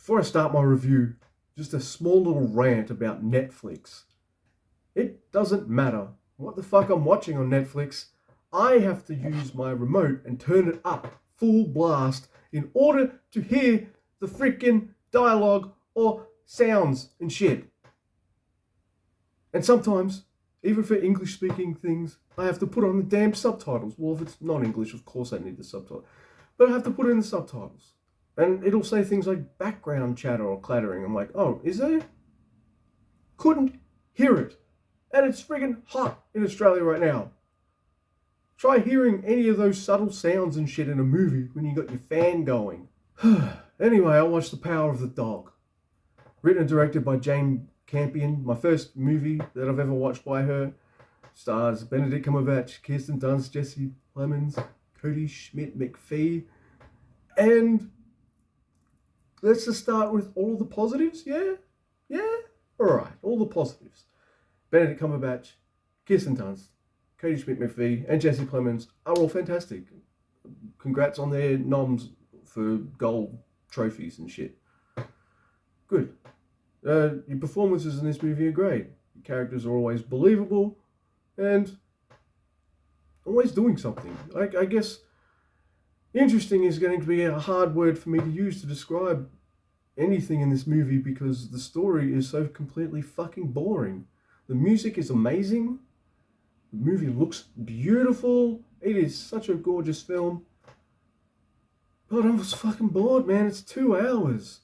Before I start my review, just a small little rant about Netflix. It doesn't matter what the fuck I'm watching on Netflix. I have to use my remote and turn it up full blast in order to hear the freaking dialogue or sounds and shit. And sometimes, even for English speaking things, I have to put on the damn subtitles. Well, if it's non-English, of course I need the subtitles. But I have to put in the subtitles. And it'll say things like background chatter or clattering. I'm like, oh, is there? Couldn't hear it. And it's friggin' hot in Australia right now. Try hearing any of those subtle sounds and shit in a movie when you got your fan going. Anyway, I watched The Power of the Dog. Written and directed by Jane Campion. My first movie that I've ever watched by her. Stars Benedict Cumberbatch, Kirsten Dunst, Jesse Plemons, Cody Schmidt-McPhee. And let's just start with all the positives, yeah? Alright, all the positives. Benedict Cumberbatch, Kirsten Dunst, Cody Schmidt-McPhee, and Jesse Plemons are all fantastic. Congrats on their noms for gold trophies and shit. Good. Your performances in this movie are great. Your characters are always believable and always doing something. I guess interesting is going to be a hard word for me to use to describe anything in this movie because the story is so completely fucking boring. The music is amazing. The movie looks beautiful. It is such a gorgeous film. But I was fucking bored, man. It's 2 hours.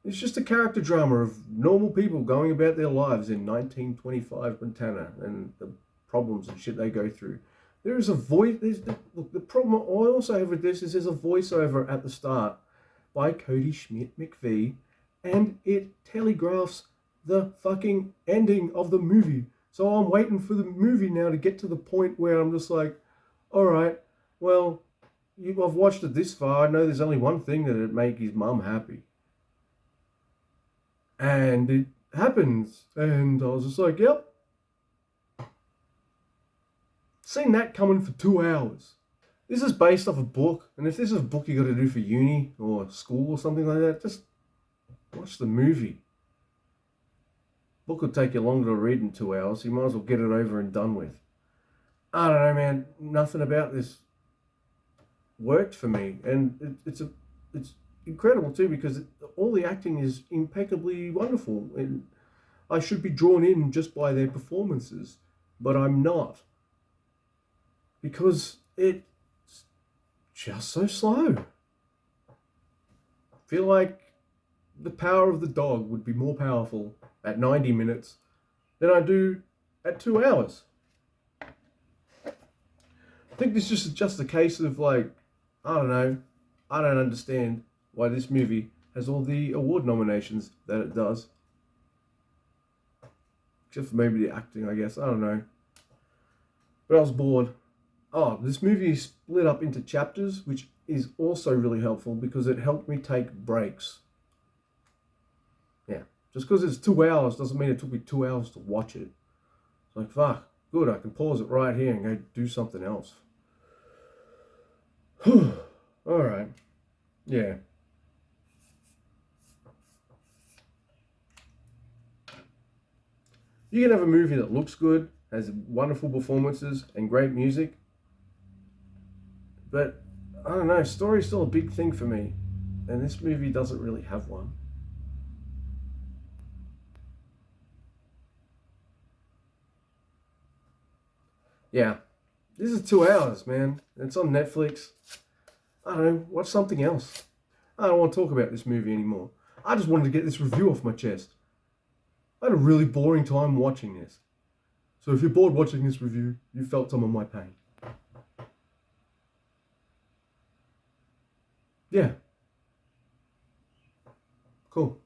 It's just a character drama of normal people going about their lives in 1925 Montana and the problems and shit they go through. There is a voice. Look, the problem I also have with this is there's a voiceover at the start by Cody Schmidt-McPhee, and it telegraphs the fucking ending of the movie. So I'm waiting for the movie now to get to the point where I'm just like, all right, well, I've watched it this far. I know there's only one thing that'd make his mum happy. And it happens. And I was just like, yep. Seen that coming for 2 hours. This is based off a book. And if this is a book you got to do for uni or school or something like that, just watch the movie. Book will take you longer to read in 2 hours. So you might as well get it over and done with. I don't know, man. Nothing about this worked for me. And it's incredible too because all the acting is impeccably wonderful. And I should be drawn in just by their performances. But I'm not. Because it's just so slow. I feel like The Power of the Dog would be more powerful at 90 minutes than I do at 2 hours. I think this is just a case of like, I don't know, I don't understand why this movie has all the award nominations that it does. Except for maybe the acting, I guess, I don't know. But I was bored. Oh, this movie is split up into chapters, which is also really helpful because it helped me take breaks. Yeah, just because it's 2 hours doesn't mean it took me 2 hours to watch it. It's like, fuck, good, I can pause it right here and go do something else. Alright, yeah. You can have a movie that looks good, has wonderful performances and great music, but I don't know, story's still a big thing for me, and this movie doesn't really have one. Yeah, this is 2 hours, man. It's on Netflix. I don't know, watch something else. I don't want to talk about this movie anymore. I just wanted to get this review off my chest. I had a really boring time watching this. So if you're bored watching this review, you felt some of my pain. Yeah. Cool.